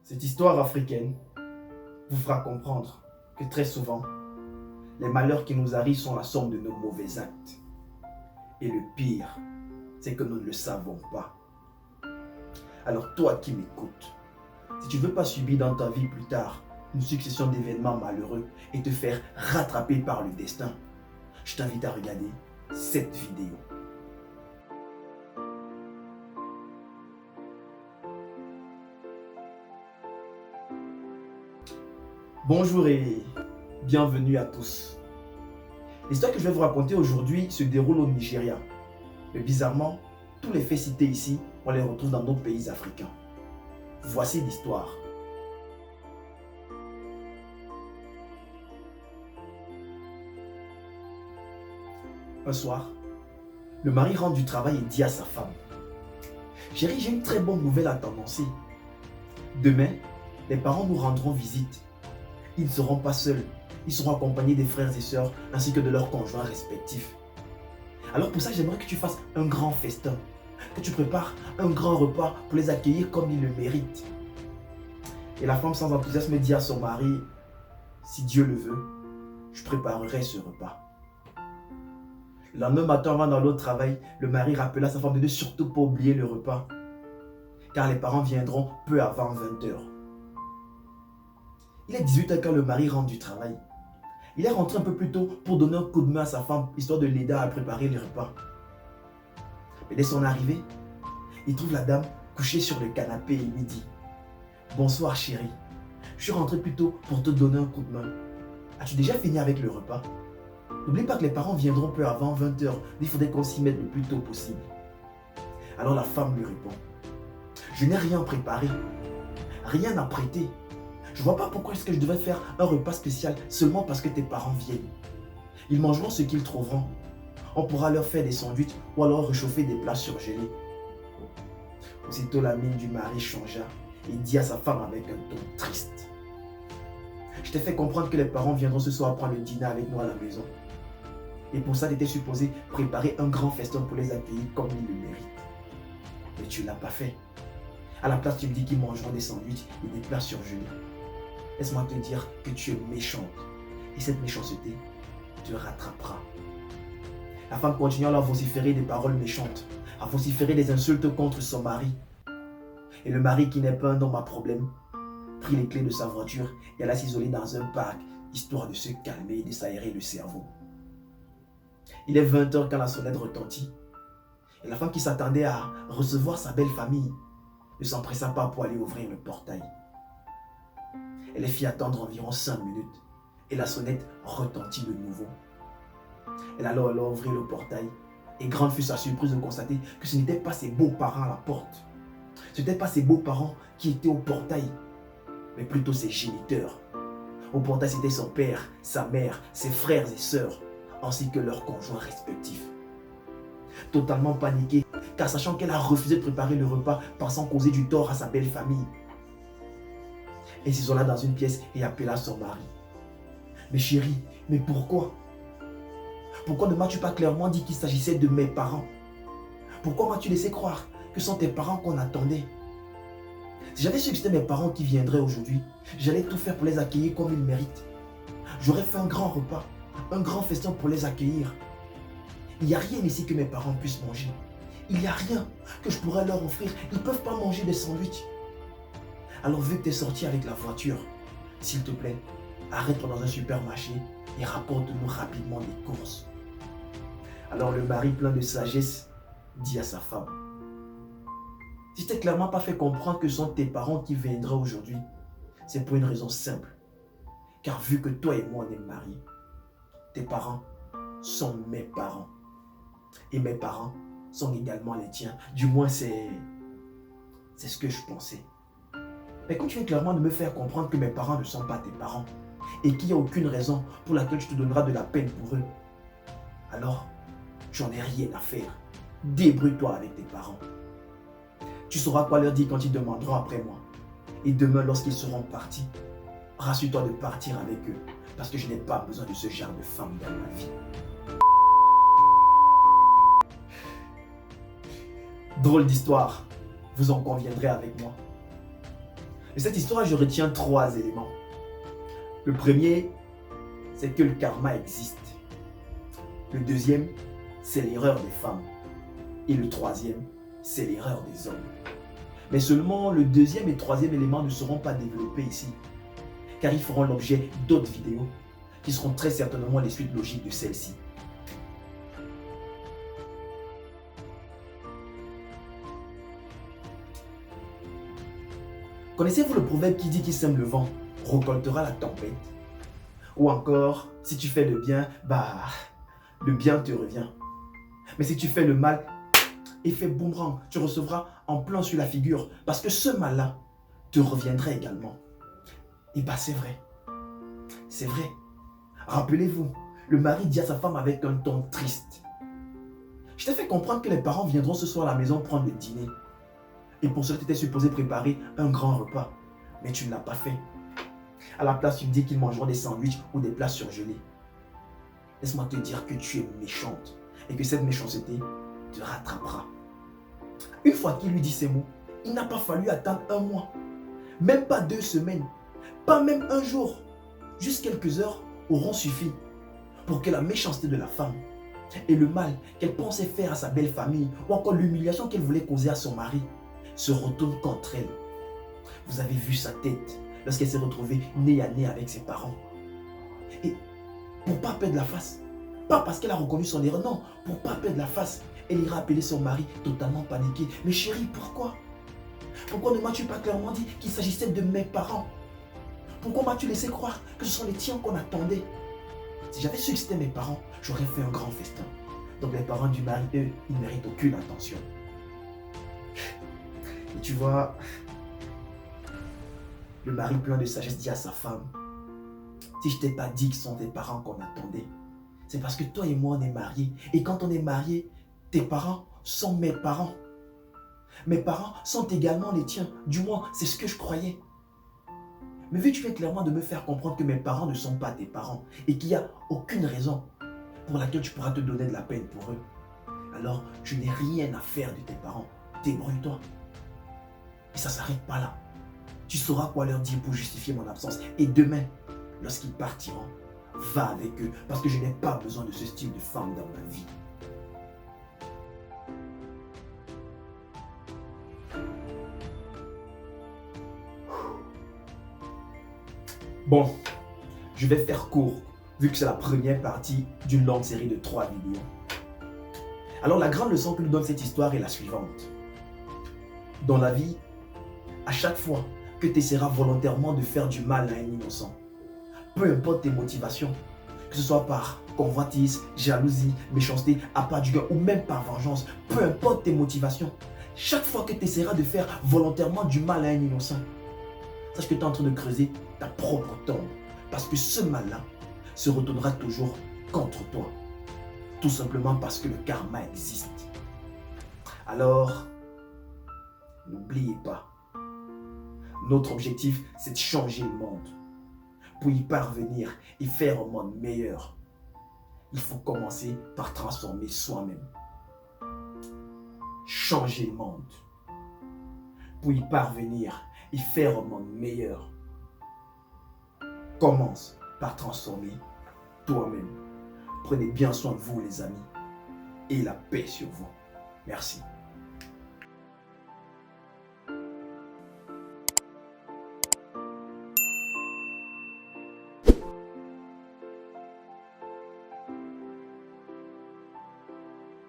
Cette histoire africaine vous fera comprendre que très souvent, les malheurs qui nous arrivent sont la somme de nos mauvais actes. Et le pire, c'est que nous ne le savons pas. Alors toi qui m'écoutes, si tu ne veux pas subir dans ta vie plus tard une succession d'événements malheureux et te faire rattraper par le destin, je t'invite à regarder cette vidéo. Bonjour et bienvenue à tous. L'histoire que je vais vous raconter aujourd'hui se déroule au Nigeria. Mais bizarrement, tous les faits cités ici, on les retrouve dans d'autres pays africains. Voici l'histoire. Un soir, le mari rentre du travail et dit à sa femme: Chérie, j'ai une très bonne nouvelle à t'annoncer. Demain, les parents nous rendront visite. Ils ne seront pas seuls, ils seront accompagnés des frères et sœurs ainsi que de leurs conjoints respectifs. Alors pour ça, j'aimerais que tu fasses un grand festin, que tu prépares un grand repas pour les accueillir comme ils le méritent. Et la femme sans enthousiasme dit à son mari: si Dieu le veut, je préparerai ce repas. Le lendemain matin, avant d'aller au travail, le mari rappela sa femme de ne surtout pas oublier le repas, car les parents viendront peu avant 20 h. Il est 18 h quand le mari rentre du travail. Il est rentré un peu plus tôt pour donner un coup de main à sa femme, histoire de l'aider à préparer le repas. Mais dès son arrivée, il trouve la dame couchée sur le canapé et lui dit: bonsoir chérie, je suis rentré plus tôt pour te donner un coup de main. As-tu déjà fini avec le repas? N'oublie pas que les parents viendront peu avant 20 h, il faudrait qu'on s'y mette le plus tôt possible. Alors la femme lui répond: je n'ai rien préparé, rien à prêter. Je ne vois pas pourquoi est-ce que je devrais faire un repas spécial seulement parce que tes parents viennent. Ils mangeront ce qu'ils trouveront. On pourra leur faire des sandwichs ou alors réchauffer des plats surgelés. Aussitôt la mine du mari changea et dit à sa femme avec un ton triste: je t'ai fait comprendre que les parents viendront ce soir prendre le dîner avec nous à la maison. Et pour ça, tu étais supposé préparer un grand festin pour les accueillir comme ils le méritent. Mais tu ne l'as pas fait. À la place, tu me dis qu'ils mangeront des sandwichs et des plats surgelés. Laisse-moi te dire que tu es méchante. Et cette méchanceté te rattrapera. La femme continua à vociférer des paroles méchantes, à vociférer des insultes contre son mari. Et le mari, qui n'est pas un homme à problème, prit les clés de sa voiture et alla s'isoler dans un parc, histoire de se calmer et de s'aérer le cerveau. Il est 20 h quand la sonnette retentit. Et la femme qui s'attendait à recevoir sa belle famille ne s'empressa pas pour aller ouvrir le portail. Elle les fit attendre environ 5 minutes et la sonnette retentit de nouveau. Elle alla alors ouvrir le portail et grande fut sa surprise de constater que ce n'étaient pas ses beaux-parents à la porte. Ce n'étaient pas ses beaux-parents qui étaient au portail, mais plutôt ses géniteurs. Au portail, c'était son père, sa mère, ses frères et sœurs, ainsi que leurs conjoints respectifs. Totalement paniquée, car sachant qu'elle a refusé de préparer le repas, pensant causer du tort à sa belle famille, elle s'isola dans une pièce et appela son mari. Mais chérie, mais pourquoi? Pourquoi ne m'as-tu pas clairement dit qu'il s'agissait de mes parents? Pourquoi m'as-tu laissé croire que ce sont tes parents qu'on attendait? Si j'avais su que c'était mes parents qui viendraient aujourd'hui, j'allais tout faire pour les accueillir comme ils méritent. J'aurais fait un grand repas, un grand festin pour les accueillir. Il n'y a rien ici que mes parents puissent manger. Il n'y a rien que je pourrais leur offrir. Ils ne peuvent pas manger des sandwichs. Alors vu que tu es sorti avec la voiture, s'il te plaît, arrête-toi dans un supermarché et rapporte-nous rapidement des courses. Alors le mari, plein de sagesse, dit à sa femme: si tu t'es clairement pas fait comprendre que ce sont tes parents qui viendraient aujourd'hui, c'est pour une raison simple. Car vu que toi et moi on est mariés, tes parents sont mes parents. Et mes parents sont également les tiens. Du moins, c'est ce que je pensais. Mais quand tu viens clairement de me faire comprendre que mes parents ne sont pas tes parents et qu'il n'y a aucune raison pour laquelle tu te donneras de la peine pour eux, alors j'en ai rien à faire. Débrouille-toi avec tes parents. Tu sauras quoi leur dire quand ils demanderont après moi. Et demain, lorsqu'ils seront partis, rassure-toi de partir avec eux, parce que je n'ai pas besoin de ce genre de femme dans ma vie. Drôle d'histoire, vous en conviendrez avec moi. De cette histoire, je retiens 3 éléments. Le premier, c'est que le karma existe. Le deuxième, c'est l'erreur des femmes. Et le troisième, c'est l'erreur des hommes. Mais seulement le deuxième et troisième élément ne seront pas développés ici, car ils feront l'objet d'autres vidéos qui seront très certainement les suites logiques de celle-ci. Connaissez-vous le proverbe qui dit qui sème le vent récoltera la tempête? Ou encore, si tu fais le bien, le bien te revient. Mais si tu fais le mal, effet boomerang, tu recevras en plein sur la figure, parce que ce mal-là te reviendrait également. Et c'est vrai. C'est vrai. Rappelez-vous, le mari dit à sa femme avec un ton triste: je t'ai fait comprendre que les parents viendront ce soir à la maison prendre le dîner. Et pour cela, tu étais supposé préparer un grand repas. Mais tu ne l'as pas fait. À la place, tu me dis qu'ils mangeront des sandwichs ou des plats surgelés. Laisse-moi te dire que tu es méchante et que cette méchanceté te rattrapera. Une fois qu'il lui dit ces mots, il n'a pas fallu attendre 1 mois, même pas 2 semaines, pas même 1 jour. Juste quelques heures auront suffi pour que la méchanceté de la femme et le mal qu'elle pensait faire à sa belle famille ou encore l'humiliation qu'elle voulait causer à son mari se retournent contre elle. Vous avez vu sa tête lorsqu'elle s'est retrouvée nez à nez avec ses parents. Et pour ne pas perdre la face, pas parce qu'elle a reconnu son erreur, non, pour ne pas perdre la face, elle ira appeler son mari totalement paniqué. Mais chérie, pourquoi? Pourquoi ne m'as-tu pas clairement dit qu'il s'agissait de mes parents? Pourquoi m'as-tu laissé croire que ce sont les tiens qu'on attendait? Si j'avais su que c'était mes parents, j'aurais fait un grand festin. Donc les parents du mari, eux, ils ne méritent aucune attention. Et tu vois, le mari plein de sagesse dit à sa femme: si je t'ai pas dit que ce sont tes parents qu'on attendait, c'est parce que toi et moi on est mariés. Et quand on est mariés, tes parents sont mes parents. Mes parents sont également les tiens. Du moins, c'est ce que je croyais. Mais vu que tu viens clairement de me faire comprendre que mes parents ne sont pas tes parents et qu'il n'y a aucune raison pour laquelle tu pourras te donner de la peine pour eux, alors tu n'as rien à faire de tes parents. Débrouille-toi. Et ça ne s'arrête pas là. Tu sauras quoi leur dire pour justifier mon absence. Et demain, lorsqu'ils partiront, va avec eux, parce que je n'ai pas besoin de ce style de femme dans ma vie. Bon, je vais faire court, vu que c'est la première partie d'une longue série de 3 vidéos. Alors la grande leçon que nous donne cette histoire est la suivante. Dans la vie, à chaque fois que tu essaieras volontairement de faire du mal à un innocent, peu importe tes motivations, que ce soit par convoitise, jalousie, méchanceté, appât du gain ou même par vengeance, peu importe tes motivations, chaque fois que tu essaieras de faire volontairement du mal à un innocent, sache que tu es en train de creuser ta propre tombe, parce que ce mal-là se retournera toujours contre toi, tout simplement parce que le karma existe. Alors, n'oubliez pas, notre objectif, c'est de changer le monde. Pour y parvenir et faire un monde meilleur, il faut commencer par transformer soi-même. Changer le monde. Pour y parvenir et faire un monde meilleur, commence par transformer toi-même. Prenez bien soin de vous, les amis, et la paix sur vous. Merci.